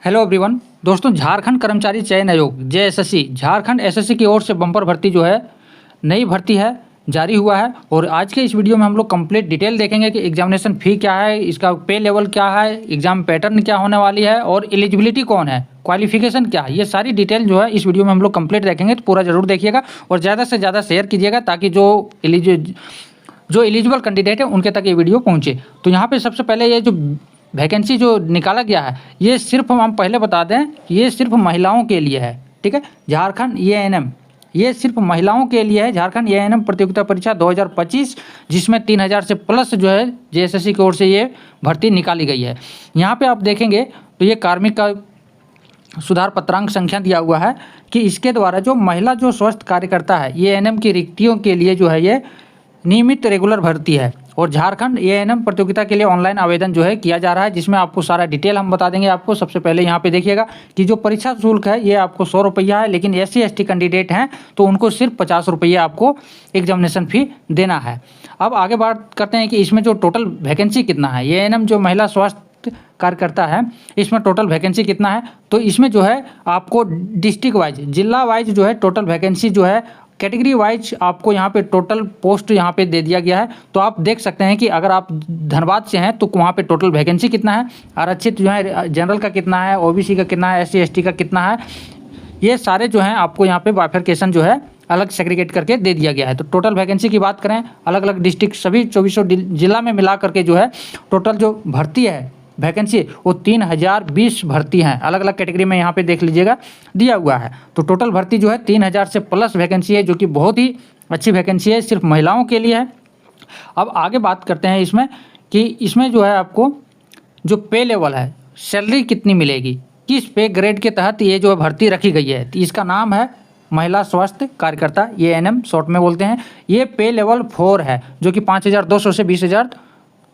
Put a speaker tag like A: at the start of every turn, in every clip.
A: Hello everyone. दोस्तों, झारखंड कर्मचारी चयन आयोग जेएसएससी झारखंड एसएससी की ओर से बम्पर भर्ती जो है नई भर्ती है जारी हुआ है। और आज के इस वीडियो में हम लोग कंप्लीट डिटेल देखेंगे कि एग्जामिनेशन फ़ी क्या है, इसका पे लेवल क्या है, एग्जाम पैटर्न क्या होने वाली है और एलिजिबिलिटी कौन है, क्वालिफिकेशन क्या है, ये सारी डिटेल जो है इस वीडियो में हम लोग कंप्लीट देखेंगे। तो पूरा जरूर देखिएगा और ज़्यादा से ज़्यादा शेयर कीजिएगा ताकि जो एलिजिबल कैंडिडेट है उनके तक ये वीडियो पहुँचे। तो यहाँ पर सबसे पहले ये जो वैकेंसी जो निकाला गया है ये सिर्फ हम पहले बता दें ये सिर्फ महिलाओं के लिए है। ठीक है, झारखंड एएनएम ये सिर्फ महिलाओं के लिए है। झारखंड एएनएम प्रतियोगिता परीक्षा 2025 जिसमें 3000 से प्लस जो है जेएसएससी की ओर से ये भर्ती निकाली गई है। यहाँ पे आप देखेंगे तो ये कार्मिक का सुधार पत्रांक संख्या दिया हुआ है कि इसके द्वारा जो महिला जो स्वास्थ्य कार्यकर्ता है एएनएम की रिक्तियों के लिए जो है ये नियमित रेगुलर भर्ती है। और झारखंड एएनएम प्रतियोगिता के लिए ऑनलाइन आवेदन जो है किया जा रहा है, जिसमें आपको सारा डिटेल हम बता देंगे। आपको सबसे पहले यहाँ पे देखिएगा कि जो परीक्षा शुल्क है ये आपको 100 रुपया है, लेकिन SC/ST कैंडिडेट हैं तो उनको सिर्फ 50 रुपये आपको एग्जामिनेशन फ़ी देना है। अब आगे बात करते हैं कि इसमें जो टोटल वैकेंसी कितना है, एएनएम जो महिला स्वास्थ्य कार्यकर्ता है इसमें टोटल वैकेंसी कितना है। तो इसमें जो है आपको डिस्ट्रिक्ट वाइज जिला वाइज जो है टोटल वैकेंसी जो है कैटेगरी वाइज आपको यहाँ पे टोटल पोस्ट यहाँ पे दे दिया गया है। तो आप देख सकते हैं कि अगर आप धनबाद से हैं तो वहाँ पे टोटल वैकेंसी कितना है, आरक्षित जो है जनरल का कितना है, OBC का कितना है, SC/ST का कितना है, ये सारे जो हैं आपको यहाँ पे बाइफरकेशन जो है अलग सेग्रीगेट करके दे दिया गया है। तो टोटल वैकेंसी की बात करें अलग अलग डिस्ट्रिक्ट सभी 2400 जिला में मिला करके जो है टोटल जो भर्ती है वैकेंसी वो 3020 भर्ती हैं। अलग अलग कैटेगरी में यहाँ पे देख लीजिएगा दिया हुआ है। तो टोटल भर्ती जो है 3000 से प्लस वैकेंसी है, जो कि बहुत ही अच्छी वैकेंसी है, सिर्फ महिलाओं के लिए है। अब आगे बात करते हैं इसमें कि इसमें जो है आपको जो पे लेवल है, सैलरी कितनी मिलेगी, किस पे ग्रेड के तहत ये जो भर्ती रखी गई है। तो इसका नाम है महिला स्वास्थ्य कार्यकर्ता एएनएम शॉर्ट में बोलते हैं। ये पे लेवल 4 है, जो कि 5200 से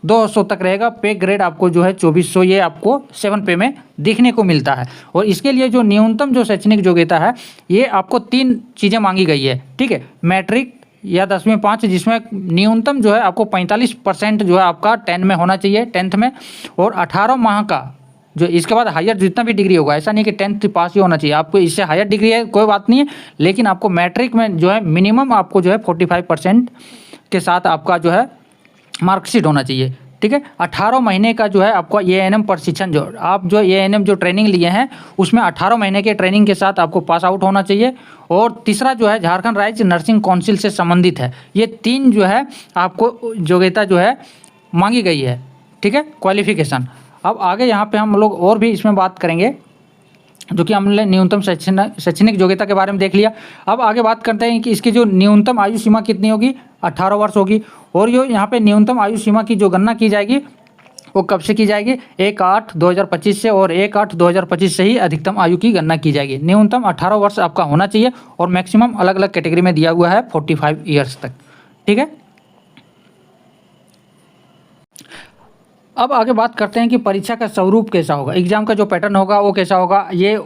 A: 20200 तक रहेगा। पे ग्रेड आपको जो है 2400 ये आपको 7 पे में देखने को मिलता है। और इसके लिए जो न्यूनतम जो शैक्षणिक योग्यता है ये आपको 3 चीज़ें मांगी गई है। ठीक है, मैट्रिक या 10वीं 5 जिसमें न्यूनतम जो है आपको 45% जो है आपका 10 में होना चाहिए, 10th में, और 18 माह का जो इसके बाद हायर जितना भी डिग्री होगा, ऐसा नहीं कि 10th पास ही होना चाहिए, आपको इससे हायर डिग्री है कोई बात नहीं है, लेकिन आपको मैट्रिक में जो है मिनिमम आपको जो है 45% के साथ आपका जो है मार्कशीट होना चाहिए। ठीक है, 18 महीने का जो है आपका एएनएम प्रशिक्षण जो आप जो एएनएम जो ट्रेनिंग लिए हैं उसमें 18 महीने के ट्रेनिंग के साथ आपको पास आउट होना चाहिए। और तीसरा जो है झारखंड राज्य नर्सिंग काउंसिल से संबंधित है। ये 3 जो है आपको योग्यता जो है मांगी गई है। ठीक है, क्वालिफिकेशन। अब आगे यहाँ पे हम लोग और भी इसमें बात करेंगे, जो कि हमने न्यूनतम शैक्षणिक योग्यता के बारे में देख लिया। अब आगे बात करते हैं कि इसकी जो न्यूनतम आयु सीमा कितनी होगी, 18 वर्ष होगी। और जो यहाँ पे न्यूनतम आयु सीमा की जो गणना की जाएगी वो कब से की जाएगी, 1/8/2025 से, और 1/8/2025 से ही अधिकतम आयु की गणना की जाएगी। न्यूनतम 18 वर्ष आपका होना चाहिए और मैक्सिमम अलग अलग कैटेगरी में दिया हुआ है 45 ईयर्स तक। ठीक है, अब आगे बात करते हैं कि परीक्षा का स्वरूप कैसा होगा, एग्जाम का जो पैटर्न होगा वो कैसा होगा। ये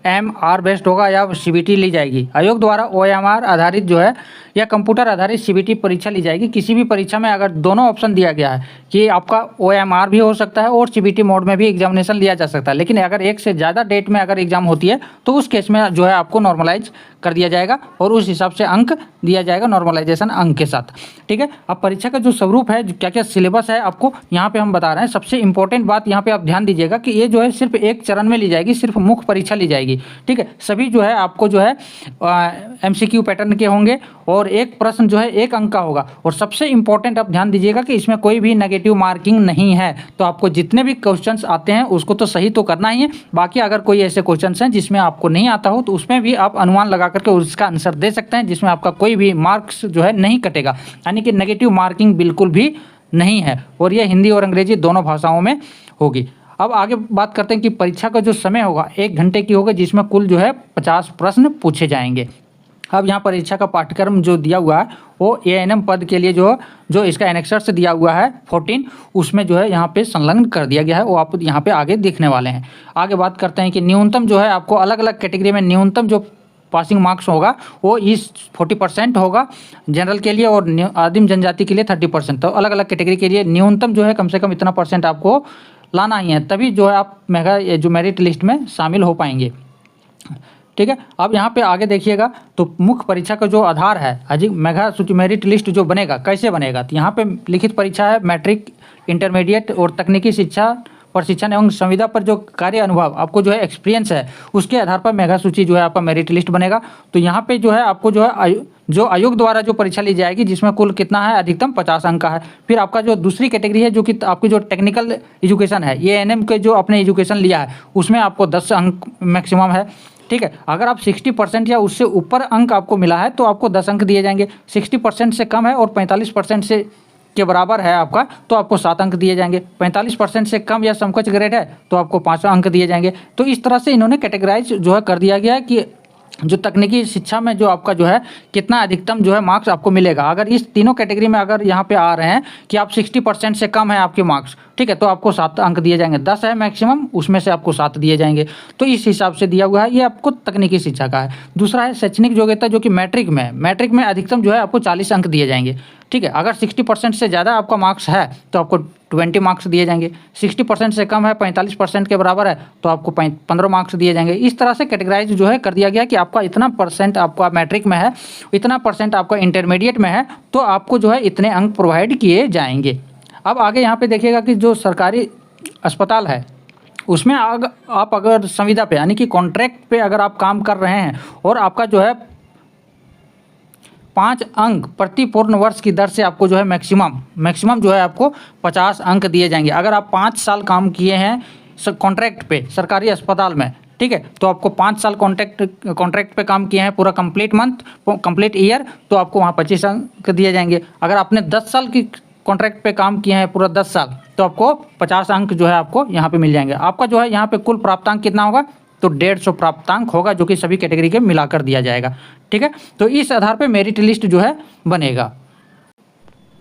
A: OMR बेस्ड होगा या CBT ली जाएगी। आयोग द्वारा OMR आधारित जो है या कंप्यूटर आधारित CBT परीक्षा ली जाएगी। किसी भी परीक्षा में अगर दोनों ऑप्शन दिया गया है कि आपका OMR भी हो सकता है और CBT मोड में भी एग्जामिनेशन लिया जा सकता है, लेकिन अगर एक से ज़्यादा डेट में अगर एग्जाम होती है तो उस केस में जो है आपको नॉर्मलाइज कर दिया जाएगा और उस हिसाब से अंक दिया जाएगा नॉर्मलाइजेशन अंक के साथ। ठीक है, अब परीक्षा का जो स्वरूप है, क्या क्या सिलेबस है, आपको यहाँ पे हम बता रहे हैं। सबसे इंपॉर्टेंट बात यहाँ पे आप ध्यान दीजिएगा कि ये जो है सिर्फ एक चरण में ली जाएगी, सिर्फ मुख्य परीक्षा ली जाएगी। ठीक है, सभी जो है आपको जो है MCQ पैटर्न के होंगे और एक प्रश्न जो है 1 अंक का होगा। और सबसे इंपॉर्टेंट आप ध्यान दीजिएगा कि इसमें कोई भी नेगेटिव मार्किंग नहीं है। तो आपको जितने भी क्वेश्चंस आते हैं उसको तो सही तो करना ही है, बाकी अगर कोई ऐसे क्वेश्चंस हैं जिसमें आपको नहीं आता हो तो उसमें भी आप अनुमान लगा करके उसका आंसर दे सकते हैं, जिसमें आपका कोई भी मार्क्स जो है नहीं कटेगा, यानी कि नेगेटिव मार्किंग बिल्कुल भी नहीं है। और ये हिंदी और अंग्रेजी दोनों भाषाओं में होगी। अब आगे बात करते हैं कि परीक्षा का जो समय होगा 1 घंटे की होगा, जिसमें कुल जो है 50 प्रश्न पूछे जाएंगे। अब यहाँ परीक्षा का पाठ्यक्रम जो दिया हुआ है वो एएनएम पद के लिए जो इसका एनेक्सर से दिया हुआ है 14, उसमें जो है यहाँ पे संलग्न कर दिया गया है, वो आप यहाँ पे आगे देखने वाले हैं। आगे बात करते हैं कि न्यूनतम जो है आपको अलग अलग कैटेगरी में न्यूनतम जो पासिंग मार्क्स होगा वो इस 40% होगा जनरल के लिए और आदिम जनजाति के लिए 30%। तो अलग अलग कैटेगरी के लिए न्यूनतम जो है कम से कम इतना परसेंट आपको लाना ही है, तभी जो है आप मेगा जो मेरिट लिस्ट में शामिल हो पाएंगे। ठीक है, अब यहाँ पे आगे देखिएगा तो मुख्य परीक्षा का जो आधार है अजी मेगा सूची मेरिट लिस्ट जो बनेगा कैसे बनेगा, तो यहाँ पे लिखित परीक्षा है, मैट्रिक, इंटरमीडिएट और तकनीकी शिक्षा प्रशिक्षण एवं संविदा पर जो कार्य अनुभव आपको जो है एक्सपीरियंस है उसके आधार पर मेगा सूची जो है आपका मेरिट लिस्ट बनेगा। तो यहाँ पे जो है आपको जो है जो आयोग द्वारा जो परीक्षा ली जाएगी जिसमें कुल कितना है, अधिकतम 50 अंक का है। फिर आपका जो दूसरी कैटेगरी है जो कि आपकी जो टेक्निकल एजुकेशन है, ये एएनएम के जो आपने एजुकेशन लिया है उसमें आपको 10 अंक मैक्सिमम है। ठीक है, अगर आप 60% या उससे ऊपर अंक आपको मिला है तो आपको 10 अंक दिए जाएंगे, 60% से कम है और 45% से के बराबर है आपका तो आपको 7 अंक दिए जाएंगे, 45% से कम या समकक्ष ग्रेड है तो आपको 5 अंक दिए जाएंगे। तो इस तरह से इन्होंने कैटेगराइज जो है कर दिया गया है कि जो तकनीकी शिक्षा में जो आपका जो है कितना अधिकतम जो है मार्क्स आपको मिलेगा। अगर इस तीनों कैटेगरी में अगर यहाँ पे आ रहे हैं कि आप 60% से कम है आपके मार्क्स, ठीक है, तो आपको 7 अंक दिए जाएंगे, 10 है मैक्सिमम उसमें से आपको 7 दिए जाएंगे। तो इस हिसाब से दिया हुआ है, ये आपको तकनीकी शिक्षा का है। दूसरा है शैक्षणिक योग्यता जो कि मैट्रिक में अधिकतम जो है आपको 40 अंक दिए जाएंगे। ठीक है, अगर 60% से ज़्यादा आपका मार्क्स है तो आपको 20 मार्क्स दिए जाएंगे, 60% से कम है 45% के बराबर है तो आपको 15 मार्क्स दिए जाएंगे। इस तरह से कैटेगराइज जो है कर दिया गया कि आपका इतना परसेंट आपका मैट्रिक में है, इतना परसेंट आपका इंटरमीडिएट में है तो आपको जो है इतने अंक प्रोवाइड किए जाएंगे। अब आगे यहाँ पे देखिएगा कि जो सरकारी अस्पताल है उसमें आप अगर संविदा पे यानी कि कॉन्ट्रैक्ट पे अगर आप काम कर रहे हैं और आपका जो है 5 अंक प्रति पूर्ण वर्ष की दर से आपको जो है मैक्सिमम जो है आपको 50 अंक दिए जाएंगे। अगर आप 5 साल काम किए हैं कॉन्ट्रैक्ट पे सरकारी अस्पताल में, ठीक है, तो आपको 5 साल कॉन्ट्रैक्ट पे काम किए हैं पूरा कंप्लीट ईयर तो आपको वहाँ 25 अंक दिए जाएंगे। अगर आपने 10 साल की कॉन्ट्रैक्ट पे काम किए हैं पूरा 10 साल तो आपको 50 अंक जो है आपको यहाँ पे मिल जाएंगे। आपका जो है यहाँ पे कुल प्राप्तांक कितना होगा तो 150 प्राप्तांक होगा जो कि सभी कैटेगरी के मिलाकर दिया जाएगा। ठीक है, तो इस आधार पे मेरिट लिस्ट जो है बनेगा।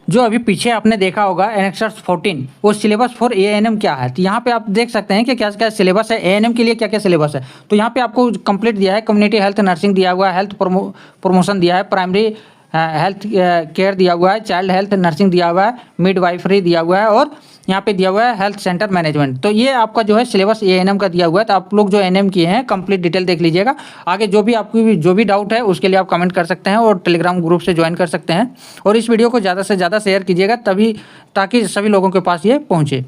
A: जो अभी पीछे आपने देखा होगा एनेक्सर्स 14 वो सिलेबस फॉर एएनएम क्या है, तो यहाँ पे आप देख सकते हैं कि क्या क्या सिलेबस है एएनएम के लिए, क्या क्या सिलेबस है। तो यहाँ पे आपको कंप्लीट दिया है, कम्युनिटी हेल्थ नर्सिंग दिया हुआ है, हेल्थ प्रमोशन दिया है, प्राइमरी हेल्थ केयर दिया हुआ है, चाइल्ड हेल्थ नर्सिंग दिया हुआ है, मिडवाइफरी दिया हुआ है और यहाँ पे दिया हुआ है हेल्थ सेंटर मैनेजमेंट। तो ये आपका जो है सिलेबस एएनएम का दिया हुआ है। तो आप लोग जो एएनएम किए हैं कंप्लीट डिटेल देख लीजिएगा। आगे जो भी आपकी जो भी डाउट है उसके लिए आप कमेंट कर सकते हैं और टेलीग्राम ग्रुप से ज्वाइन कर सकते हैं और इस वीडियो को ज़्यादा से ज़्यादा शेयर कीजिएगा ताकि सभी लोगों के पास ये पहुँचे।